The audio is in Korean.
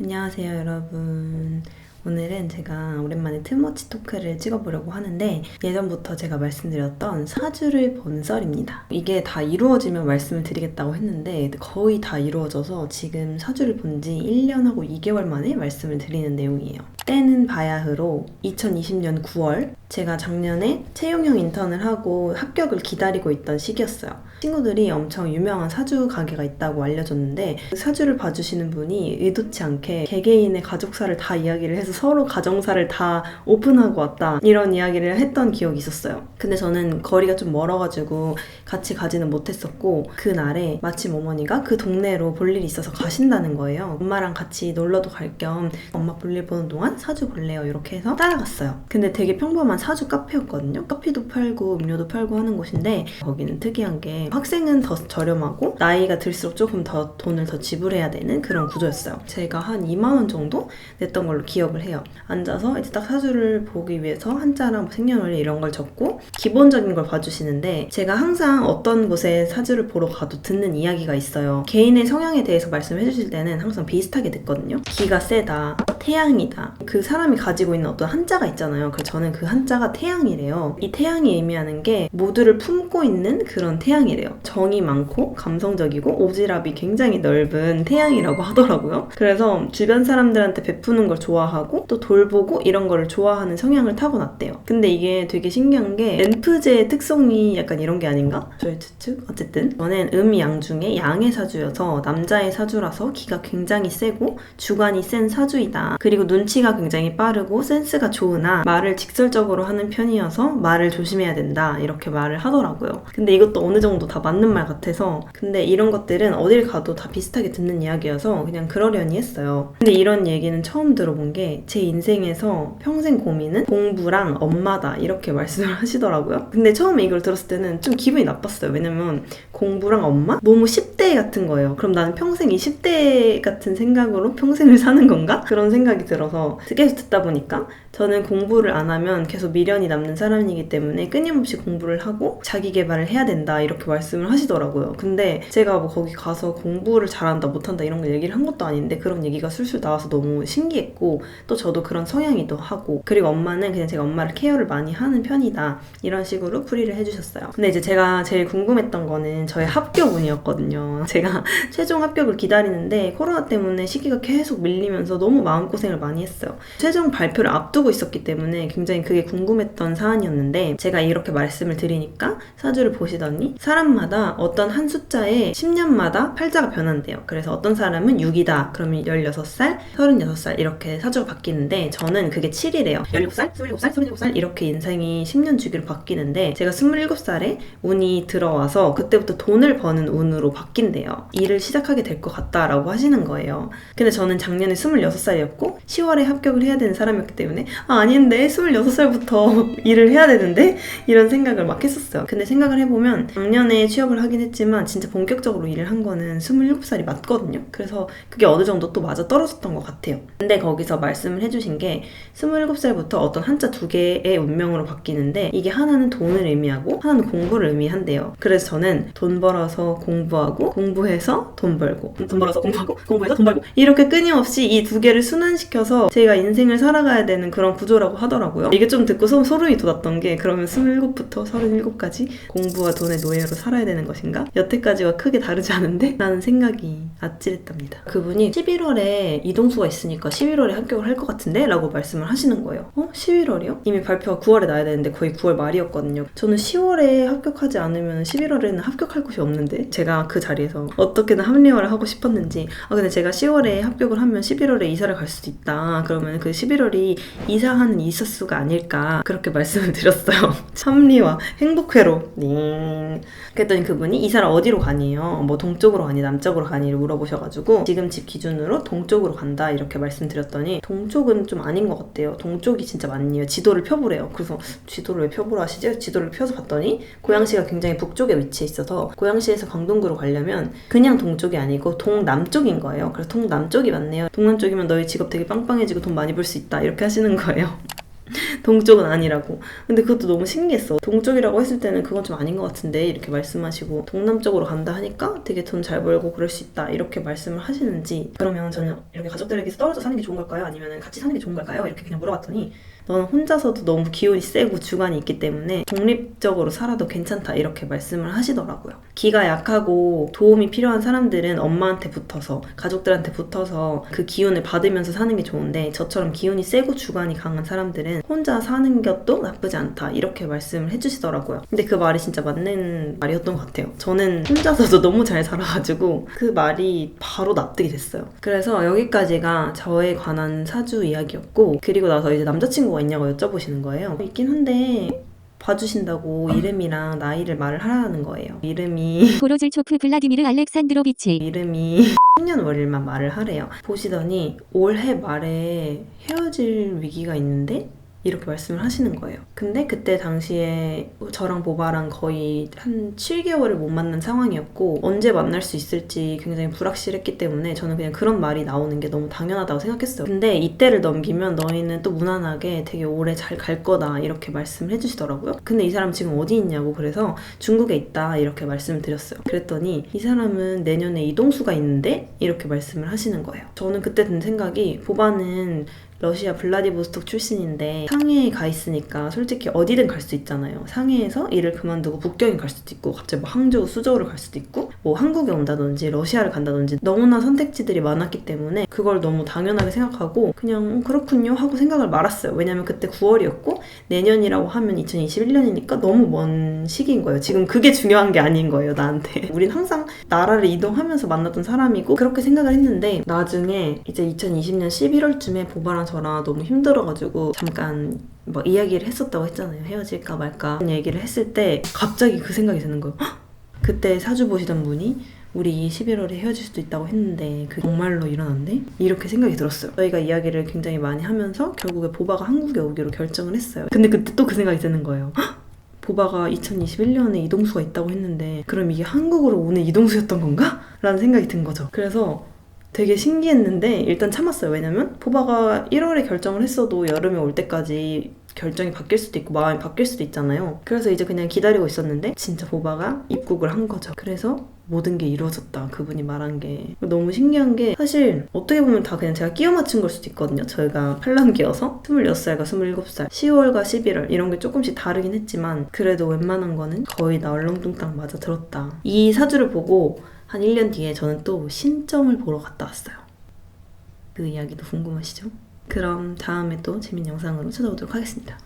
안녕하세요, 여러분. 오늘은 제가 오랜만에 트모치 토크를 찍어보려고 하는데 예전부터 제가 말씀드렸던 사주를 본 썰입니다. 이게 다 이루어지면 말씀을 드리겠다고 했는데 거의 다 이루어져서 지금 사주를 본 지 1년하고 2개월 만에 말씀을 드리는 내용이에요. 때는 바야흐로 2020년 9월 제가 작년에 채용형 인턴을 하고 합격을 기다리고 있던 시기였어요. 친구들이 엄청 유명한 사주 가게가 있다고 알려줬는데 그 사주를 봐주시는 분이 의도치 않게 개개인의 가족사를 다 이야기를 해서 서로 가정사를 다 오픈하고 왔다 이런 이야기를 했던 기억이 있었어요. 근데 저는 거리가 좀 멀어가지고 같이 가지는 못했었고 그날에 마침 어머니가 그 동네로 볼 일이 있어서 가신다는 거예요. 엄마랑 같이 놀러도 갈 겸 엄마 볼일 보는 동안 사주 볼래요 이렇게 해서 따라갔어요. 근데 되게 평범한 사주 카페였거든요. 커피도 팔고 음료도 팔고 하는 곳인데 거기는 특이한 게 학생은 더 저렴하고 나이가 들수록 조금 더 돈을 더 지불해야 되는 그런 구조였어요. 제가 한 2만 원 정도 냈던 걸로 기억을 해요. 앉아서 이제 딱 사주를 보기 위해서 한자랑 생년월일 이런 걸 적고 기본적인 걸 봐주시는데 제가 항상 어떤 곳에 사주를 보러 가도 듣는 이야기가 있어요. 개인의 성향에 대해서 말씀해 주실 때는 항상 비슷하게 듣거든요. 기가 세다, 태양이다. 그 사람이 가지고 있는 어떤 한자가 있잖아요. 그래서 저는 그 한자가 태양이래요. 이 태양이 의미하는 게 모두를 품고 있는 그런 태양이래요. 정이 많고 감성적이고 오지랖이 굉장히 넓은 태양이라고 하더라고요. 그래서 주변 사람들한테 베푸는 걸 좋아하고 또 돌보고 이런 거를 좋아하는 성향을 타고났대요. 근데 이게 되게 신기한 게 렌프제의 특성이 약간 이런 게 아닌가? 저의 추측? 어쨌든 저는 음양 중에 양의 사주여서 남자의 사주라서 기가 굉장히 세고 주관이 센 사주이다. 그리고 눈치가 굉장히 빠르고 센스가 좋으나 말을 직설적으로 하는 편이어서 말을 조심해야 된다 이렇게 말을 하더라고요. 근데 이것도 어느 정도 다 맞는 말 같아서 근데 이런 것들은 어딜 가도 다 비슷하게 듣는 이야기여서 그냥 그러려니 했어요. 근데 이런 얘기는 처음 들어본 게 제 인생에서 평생 고민은 공부랑 엄마다 이렇게 말씀을 하시더라고요. 근데 처음에 이걸 들었을 때는 좀 기분이 나빴어요. 왜냐면 공부랑 엄마? 너무 10대 같은 거예요. 그럼 나는 평생 이 10대 같은 생각으로 평생을 사는 건가? 그런 생각이 들어서 계속 듣다 보니까 저는 공부를 안 하면 계속 미련이 남는 사람이기 때문에 끊임없이 공부를 하고 자기 개발을 해야 된다 이렇게 말씀을 하시더라고요. 근데 제가 뭐 거기 가서 공부를 잘한다 못한다 이런 거 얘기를 한 것도 아닌데 그런 얘기가 술술 나와서 너무 신기했고 또 저도 그런 성향이기도 하고 그리고 엄마는 그냥 제가 엄마를 케어를 많이 하는 편이다 이런 식으로 풀이를 해주셨어요. 근데 이제 제가 제일 궁금했던 거는 저의 합격운이었거든요. 제가 최종 합격을 기다리는데 코로나 때문에 시기가 계속 밀리면서 너무 마음고생을 많이 했어요. 최종 발표를 앞두고 있었기 때문에 굉장히 그게 궁금했던 사안이었는데 제가 이렇게 말씀을 드리니까 사주를 보시더니 사람마다 어떤 한 숫자에 10년마다 팔자가 변한대요. 그래서 어떤 사람은 6이다 그러면 16살, 36살 이렇게 사주가 바뀌는데 저는 그게 7이래요. 17살, 27살, 37살 이렇게 인생이 10년 주기로 바뀌는데 제가 27살에 운이 들어와서 그때부터 돈을 버는 운으로 바뀐대요. 일을 시작하게 될 것 같다라고 하시는 거예요. 근데 저는 작년에 26살이었고 10월에 합격을 해야 되는 사람이었기 때문에 아닌데 26살부터 일을 해야 되는데 이런 생각을 막 했었어요. 근데 생각을 해보면 작년에 취업을 하긴 했지만 진짜 본격적으로 일을 한 거는 27살이 맞거든요. 그래서 그게 어느 정도 또 맞아 떨어졌던 것 같아요. 근데 거기서 말씀을 해주신 게 27살부터 어떤 한자 두 개의 운명으로 바뀌는데 이게 하나는 돈을 의미하고 하나는 공부를 의미한대요. 그래서 저는 돈 벌어서 공부하고 공부해서 돈 벌고 돈 벌어서 공부하고 공부해서 돈 벌고 이렇게 끊임없이 이 두 개를 순환시켜서 제가 인생을 살아가야 되는 그런 구조라고 하더라고요. 이게 좀 듣고 소름이 돋았던 게 그러면 27부터 37까지 공부와 돈의 노예로 살아야 되는 것인가? 여태까지와 크게 다르지 않은데? 라는 생각이 아찔했답니다. 그분이 11월에 이동수가 있으니까 11월에 합격을 할 것 같은데? 라고 말씀을 하시는 거예요. 11월이요? 이미 발표가 9월에 나야 되는데 거의 9월 말이었거든요. 저는 10월에 합격하지 않으면 11월에는 합격할 곳이 없는데 제가 그 자리에서 어떻게든 합리화를 하고 싶었는지 근데 제가 10월에 합격을 하면 11월에 이사를 갈 수도 있다. 그러면 그 11월이 이사하는 이사수가 아닐까 그렇게 말씀을 드렸어요. 합리화, 행복회로 그랬더니 그분이 이사를 어디로 가니요? 뭐 동쪽으로 가니 남쪽으로 가니를 물어보셔가지고 지금 집 기준으로 동쪽으로 간다 이렇게 말씀드렸더니 동쪽은 좀 아닌 것 같대요. 동쪽이 진짜 맞네요. 지도를 펴보래요. 그래서 지도를 왜 펴보라 하시지? 지도를 펴서 봤더니 고양시가 굉장히 북쪽에 위치해 있어서 고양시에서 강동구로 가려면 그냥 동쪽이 아니고 동남쪽인 거예요. 그래서 동남쪽이 맞네요. 동남쪽이면 너희 직업 되게 빵빵해지고 돈 많이 벌 수 있다 이렇게 하시는 거예요. 동쪽은 아니라고. 근데 그것도 너무 신기했어. 동쪽이라고 했을 때는 그건 좀 아닌 것 같은데 이렇게 말씀하시고 동남쪽으로 간다 하니까 되게 돈 잘 벌고 그럴 수 있다 이렇게 말씀을 하시는지, 그러면 저는 이렇게 가족들에게서 떨어져 사는 게 좋은 걸까요? 아니면 같이 사는 게 좋은 걸까요? 이렇게 그냥 물어봤더니 너는 혼자서도 너무 기운이 세고 주관이 있기 때문에 독립적으로 살아도 괜찮다 이렇게 말씀을 하시더라고요. 기가 약하고 도움이 필요한 사람들은 엄마한테 붙어서 가족들한테 붙어서 그 기운을 받으면서 사는 게 좋은데 저처럼 기운이 세고 주관이 강한 사람들은 혼자 사는 것도 나쁘지 않다 이렇게 말씀을 해주시더라고요. 근데 그 말이 진짜 맞는 말이었던 것 같아요. 저는 혼자서도 너무 잘 살아가지고 그 말이 바로 납득이 됐어요. 그래서 여기까지가 저에 관한 사주 이야기였고, 그리고 나서 이제 남자친구가 있냐고 여쭤보시는 거예요. 있긴 한데 봐주신다고 이름이랑 나이를 말을 하라는 거예요. 이름이 고로즐초프 블라디미르 알렉산드로비치. 이름이 생년월일만 말을 하래요. 보시더니 올해 말에 헤어질 위기가 있는데 이렇게 말씀을 하시는 거예요. 근데 그때 당시에 저랑 보바랑 거의 한 7개월을 못 만난 상황이었고 언제 만날 수 있을지 굉장히 불확실했기 때문에 저는 그냥 그런 말이 나오는 게 너무 당연하다고 생각했어요. 근데 이때를 넘기면 너희는 또 무난하게 되게 오래 잘 갈 거다 이렇게 말씀을 해주시더라고요. 근데 이 사람 지금 어디 있냐고, 그래서 중국에 있다 이렇게 말씀을 드렸어요. 그랬더니 이 사람은 내년에 이동수가 있는데 이렇게 말씀을 하시는 거예요. 저는 그때 든 생각이, 보바는 러시아 블라디보스톡 출신인데 상해에 가 있으니까 솔직히 어디든 갈 수 있잖아요. 상해에서 일을 그만두고 북경에 갈 수도 있고 갑자기 뭐 항저우, 수저우를 갈 수도 있고 뭐 한국에 온다든지 러시아를 간다든지 너무나 선택지들이 많았기 때문에 그걸 너무 당연하게 생각하고 그냥 그렇군요 하고 생각을 말았어요. 왜냐면 그때 9월이었고 내년이라고 하면 2021년이니까 너무 먼 시기인 거예요. 지금 그게 중요한 게 아닌 거예요, 나한테. 우린 항상 나라를 이동하면서 만났던 사람이고 그렇게 생각을 했는데, 나중에 이제 2020년 11월쯤에 보바랑 저랑 너무 힘들어가지고 잠깐 막 이야기를 했었다고 했잖아요. 헤어질까 말까 얘기를 했을 때 갑자기 그 생각이 드는 거예요. 헉! 그때 사주 보시던 분이 우리 11월에 헤어질 수도 있다고 했는데 그게 정말로 일어났네? 이렇게 생각이 들었어요. 저희가 이야기를 굉장히 많이 하면서 결국에 보바가 한국에 오기로 결정을 했어요. 근데 그때 또 그 생각이 드는 거예요. 헉! 보바가 2021년에 이동수가 있다고 했는데 그럼 이게 한국으로 오는 이동수였던 건가? 라는 생각이 든 거죠. 그래서 되게 신기했는데 일단 참았어요. 왜냐면 보바가 1월에 결정을 했어도 여름에 올 때까지 결정이 바뀔 수도 있고 마음이 바뀔 수도 있잖아요. 그래서 이제 그냥 기다리고 있었는데 진짜 보바가 입국을 한 거죠. 그래서 모든 게 이루어졌다. 그분이 말한 게 너무 신기한 게, 사실 어떻게 보면 다 그냥 제가 끼워 맞춘 걸 수도 있거든요. 저희가 팔랑귀여서 26살과 27살, 10월과 11월 이런 게 조금씩 다르긴 했지만 그래도 웬만한 거는 거의 나 얼렁뚱땅 맞아 들었다. 이 사주를 보고 한 1년 뒤에 저는 또 신점을 보러 갔다 왔어요. 그 이야기도 궁금하시죠? 그럼 다음에 또 재밌는 영상으로 찾아오도록 하겠습니다.